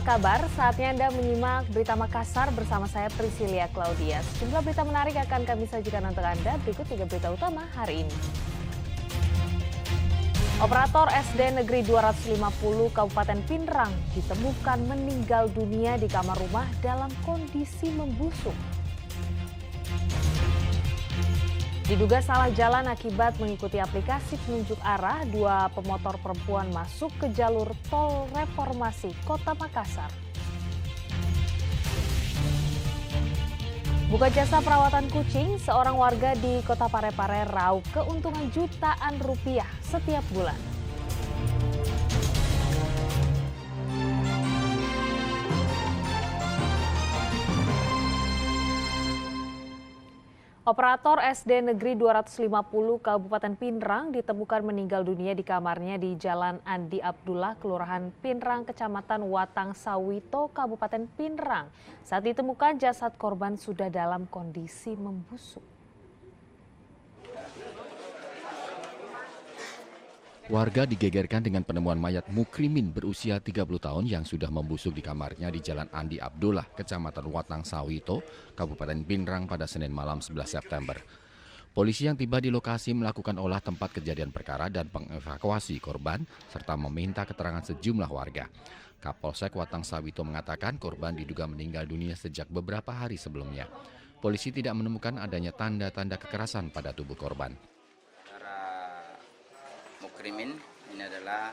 kabar? Saatnya Anda menyimak Berita Makassar bersama saya Priscilia Claudia. Sejumlah berita menarik akan kami sajikan untuk Anda. Berikut 3 berita utama hari ini. Operator SD Negeri 250 Kabupaten Pinrang ditemukan meninggal dunia di kamar rumah dalam kondisi membusuk. Diduga salah jalan akibat mengikuti aplikasi penunjuk arah, 2 pemotor perempuan masuk ke jalur tol reformasi Kota Makassar. Buka jasa perawatan kucing, seorang warga di Kota Parepare raup keuntungan jutaan rupiah setiap bulan. Operator SD Negeri 250 Kabupaten Pinrang ditemukan meninggal dunia di kamarnya di Jalan Andi Abdullah, Kelurahan Pinrang, Kecamatan Watang Sawito, Kabupaten Pinrang. Saat ditemukan, jasad korban sudah dalam kondisi membusuk. Warga digegerkan dengan penemuan mayat Mukrimin berusia 30 tahun yang sudah membusuk di kamarnya di Jalan Andi Abdullah, Kecamatan Watang Sawito, Kabupaten Pinrang pada Senin malam 11 September. Polisi yang tiba di lokasi melakukan olah tempat kejadian perkara dan mengevakuasi korban serta meminta keterangan sejumlah warga. Kapolsek Watang Sawito mengatakan korban diduga meninggal dunia sejak beberapa hari sebelumnya. Polisi tidak menemukan adanya tanda-tanda kekerasan pada tubuh korban. Mukrimin ini adalah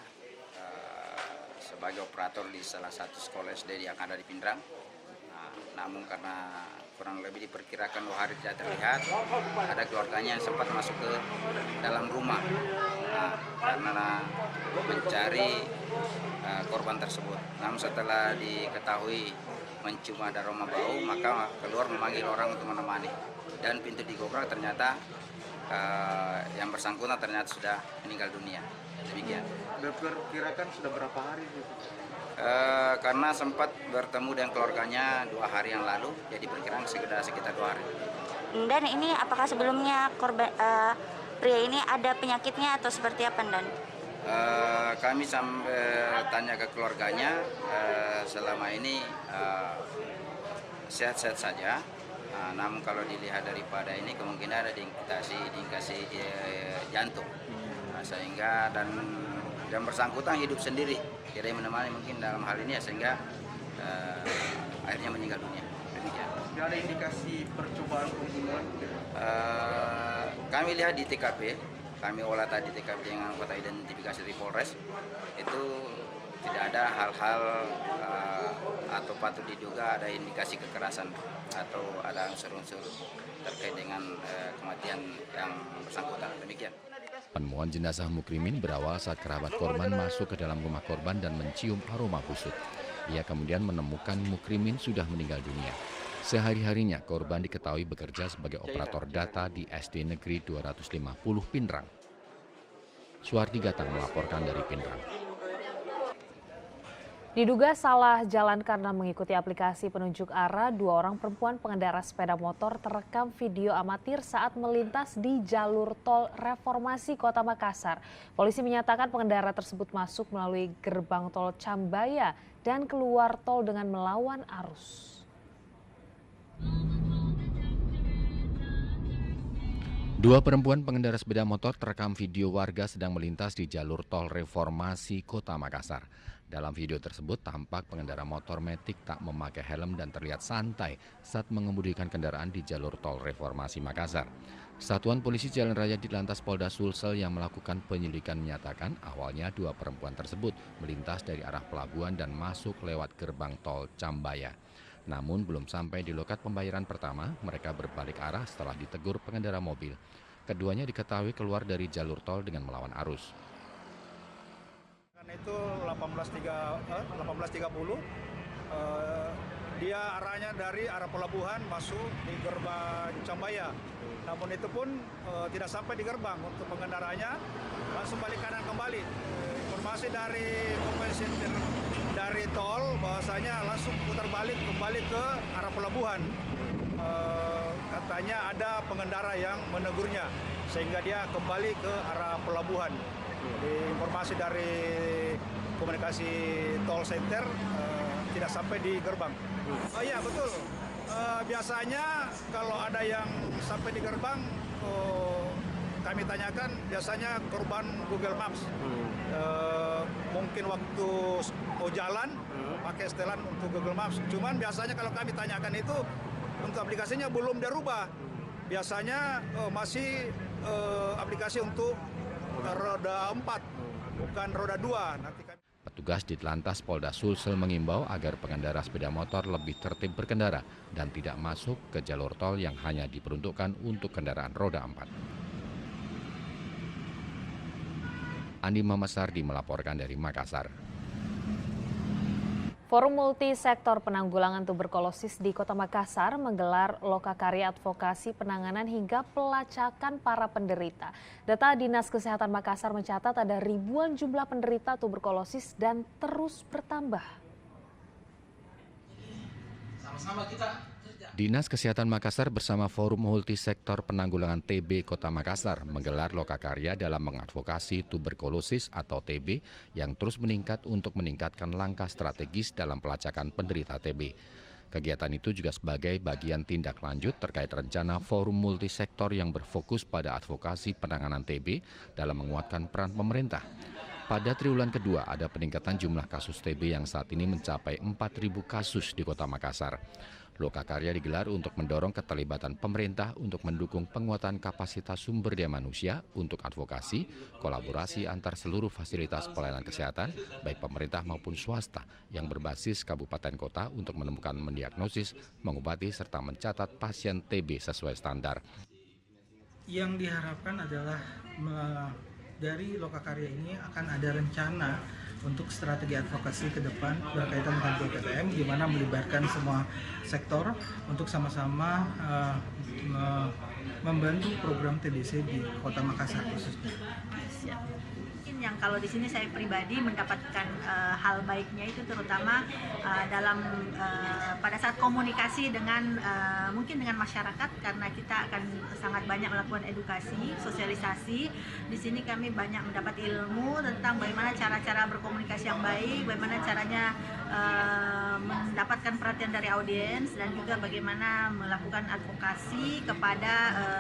sebagai operator di salah satu sekolah SD yang ada di Pinrang. Namun karena kurang lebih diperkirakan 2 hari tidak terlihat, ada keluarganya yang sempat masuk ke dalam rumah karena mencari korban tersebut. Namun setelah diketahui mencium ada aroma bau, maka keluar memanggil orang untuk menemani. Dan pintu digobrak, ternyata yang bersangkutan ternyata sudah meninggal dunia. Demikian. Diperkirakan sudah berapa hari gitu? Karena sempat bertemu dengan keluarganya 2 hari yang lalu, jadi diperkirakan sekitar 2 hari. Dan ini apakah sebelumnya korban pria ini ada penyakitnya atau seperti apa, Dan? Kami sampai tanya ke keluarganya, selama ini sehat-sehat saja. Namun kalau dilihat daripada ini kemungkinan ada indikasi jantung, sehingga dan yang bersangkutan hidup sendiri, tidak menemani mungkin dalam hal ini sehingga akhirnya meninggal dunia. Demikian. Tidak ada indikasi percobaan pembunuhan? Kami lihat di TKP, kami olah tadi TKP dengan anggota identifikasi di Polres, itu tidak ada hal-hal atau patut diduga ada indikasi kekerasan atau ada unsur-unsur terkait dengan kematian yang bersangkutan. Demikian. Penemuan jenazah Mukrimin berawal saat kerabat korban masuk ke dalam rumah korban dan mencium aroma busuk. Ia kemudian menemukan Mukrimin sudah meninggal dunia. Sehari-harinya korban diketahui bekerja sebagai operator data di SD Negeri 250 Pinrang. Suardi Gatang melaporkan dari Pinrang. Diduga salah jalan karena mengikuti aplikasi penunjuk arah, 2 orang perempuan pengendara sepeda motor terekam video amatir saat melintas di jalur tol reformasi Kota Makassar. Polisi menyatakan pengendara tersebut masuk melalui gerbang tol Cambaya dan keluar tol dengan melawan arus. Dua perempuan pengendara sepeda motor terekam video warga sedang melintas di jalur tol reformasi Kota Makassar. Dalam video tersebut tampak pengendara motor metik tak memakai helm dan terlihat santai saat mengemudikan kendaraan di jalur tol reformasi Makassar. Satuan Polisi Jalan Raya Ditlantas Polda Sulsel yang melakukan penyelidikan menyatakan awalnya 2 perempuan tersebut melintas dari arah pelabuhan dan masuk lewat gerbang tol Cambaya. Namun belum sampai di loket pembayaran pertama, mereka berbalik arah setelah ditegur pengendara mobil. Keduanya diketahui keluar dari jalur tol dengan melawan arus. Itu 18.30, dia arahnya dari arah pelabuhan masuk di gerbang Cambaya. Namun itu pun tidak sampai di gerbang untuk pengendaranya, langsung balik kanan kembali. Informasi dari dari tol bahwasanya langsung putar balik kembali ke arah pelabuhan. Katanya ada pengendara yang menegurnya sehingga dia kembali ke arah pelabuhan. Informasi dari komunikasi tol center tidak sampai di gerbang. Oh iya betul. Biasanya kalau ada yang sampai di gerbang, kami tanyakan biasanya korban Google Maps. Mungkin waktu jalan pakai setelan untuk Google Maps. Cuman biasanya kalau kami tanyakan itu untuk aplikasinya belum dirubah. Biasanya masih aplikasi untuk roda 4, bukan roda 2. Nanti kami... Petugas di Telantas Polda Sulsel mengimbau agar pengendara sepeda motor lebih tertib berkendara dan tidak masuk ke jalur tol yang hanya diperuntukkan untuk kendaraan roda 4. Andi Muhammad Sardi melaporkan dari Makassar. Forum Multisektor Penanggulangan Tuberkulosis di Kota Makassar menggelar lokakarya advokasi penanganan hingga pelacakan para penderita. Data Dinas Kesehatan Makassar mencatat ada ribuan jumlah penderita tuberkulosis dan terus bertambah. Dinas Kesehatan Makassar bersama Forum Multisektor Penanggulangan TB Kota Makassar menggelar lokakarya dalam mengadvokasi tuberkulosis atau TB yang terus meningkat untuk meningkatkan langkah strategis dalam pelacakan penderita TB. Kegiatan itu juga sebagai bagian tindak lanjut terkait rencana Forum Multisektor yang berfokus pada advokasi penanganan TB dalam menguatkan peran pemerintah. Pada triwulan kedua ada peningkatan jumlah kasus TB yang saat ini mencapai 4.000 kasus di Kota Makassar. Lokakarya digelar untuk mendorong keterlibatan pemerintah untuk mendukung penguatan kapasitas sumber daya manusia untuk advokasi, kolaborasi antar seluruh fasilitas pelayanan kesehatan, baik pemerintah maupun swasta yang berbasis kabupaten kota untuk menemukan, mendiagnosis, mengobati, serta mencatat pasien TB sesuai standar. Yang diharapkan adalah dari lokakarya ini akan ada rencana untuk strategi advokasi ke depan berkaitan dengan PPTM, di mana melibatkan semua sektor untuk sama-sama membantu program TBC di Kota Makassar khususnya. Mungkin yang kalau di sini saya pribadi mendapatkan hal baiknya itu terutama dalam pada saat komunikasi dengan mungkin dengan masyarakat, karena kita akan sangat banyak melakukan edukasi, sosialisasi. Di sini kami banyak mendapat ilmu tentang bagaimana cara-cara berkomunikasi yang baik, bagaimana caranya mendapatkan perhatian dari audiens, dan juga bagaimana melakukan advokasi kepada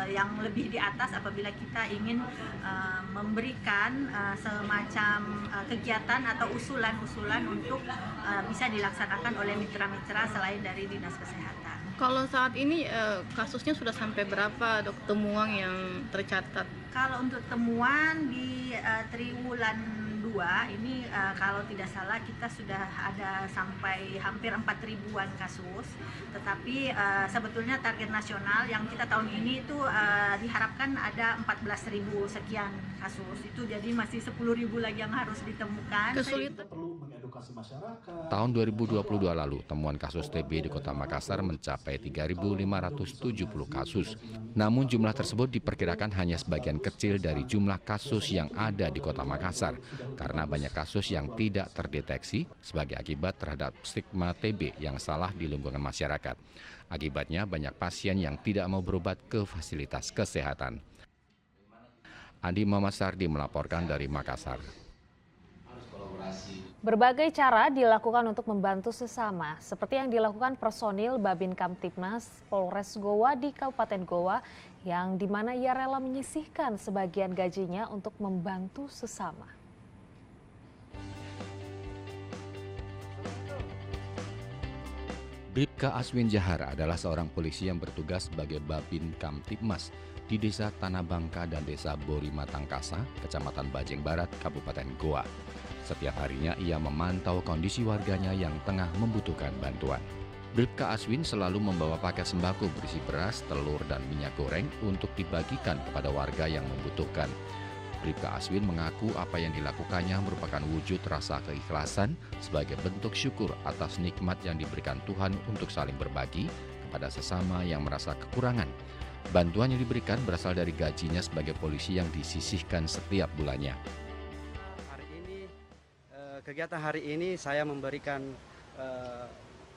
yang lebih di atas apabila kita ingin memberikan semacam kegiatan atau usulan-usulan untuk bisa dilaksanakan oleh mitra-mitra selain dari Dinas Kesehatan. Kalau saat ini kasusnya sudah sampai berapa, Dok, temuan yang tercatat? Kalau untuk temuan di triwulan 2 ini kalau tidak salah kita sudah ada sampai hampir 4.000-an kasus. Tetapi sebetulnya target nasional yang kita tahun ini itu diharapkan ada 14.000 sekian kasus. Itu jadi masih 10.000 lagi yang harus ditemukan. Kesulitan. Tahun 2022 lalu, temuan kasus TB di Kota Makassar mencapai 3.570 kasus. Namun jumlah tersebut diperkirakan hanya sebagian kecil dari jumlah kasus yang ada di Kota Makassar, karena banyak kasus yang tidak terdeteksi sebagai akibat terhadap stigma TB yang salah di lingkungan masyarakat. Akibatnya banyak pasien yang tidak mau berobat ke fasilitas kesehatan. Andi Muhammad Sardi melaporkan dari Makassar. Berbagai cara dilakukan untuk membantu sesama, seperti yang dilakukan personil Babin Kamtibmas Polres Goa di Kabupaten Goa, yang dimana ia rela menyisihkan sebagian gajinya untuk membantu sesama. Bribka Aswin Jahar adalah seorang polisi yang bertugas sebagai Babin Kamtibmas di Desa Tanah Bangka dan Desa Borima Tangkasa, Kecamatan Bajeng Barat, Kabupaten Goa. Setiap harinya ia memantau kondisi warganya yang tengah membutuhkan bantuan. Bribka Aswin selalu membawa paket sembako berisi beras, telur, dan minyak goreng untuk dibagikan kepada warga yang membutuhkan. Bribka Aswin mengaku apa yang dilakukannya merupakan wujud rasa keikhlasan sebagai bentuk syukur atas nikmat yang diberikan Tuhan untuk saling berbagi kepada sesama yang merasa kekurangan. Bantuan yang diberikan berasal dari gajinya sebagai polisi yang disisihkan setiap bulannya. Kegiatan hari ini saya memberikan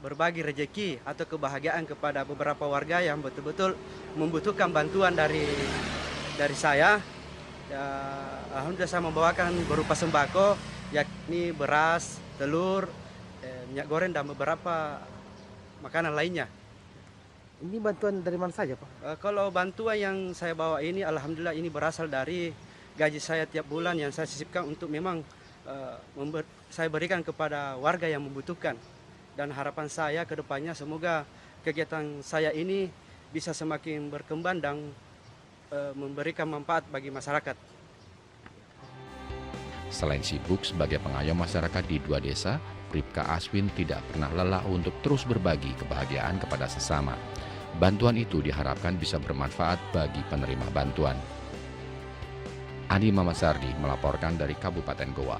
berbagi rezeki atau kebahagiaan kepada beberapa warga yang betul-betul membutuhkan bantuan dari saya. Alhamdulillah saya membawakan berupa sembako, yakni beras, telur, minyak goreng dan beberapa makanan lainnya. Ini bantuan dari mana saja, Pak? Kalau bantuan yang saya bawa ini, alhamdulillah ini berasal dari gaji saya tiap bulan yang saya sisipkan untuk memang saya berikan kepada warga yang membutuhkan. Dan harapan saya ke depannya semoga kegiatan saya ini bisa semakin berkembang dan memberikan manfaat bagi masyarakat. Selain sibuk sebagai pengayom masyarakat di 2 desa, Bribka Aswin tidak pernah lelah untuk terus berbagi kebahagiaan kepada sesama. Bantuan itu diharapkan bisa bermanfaat bagi penerima bantuan. Andi Mamasardi melaporkan dari Kabupaten Goa.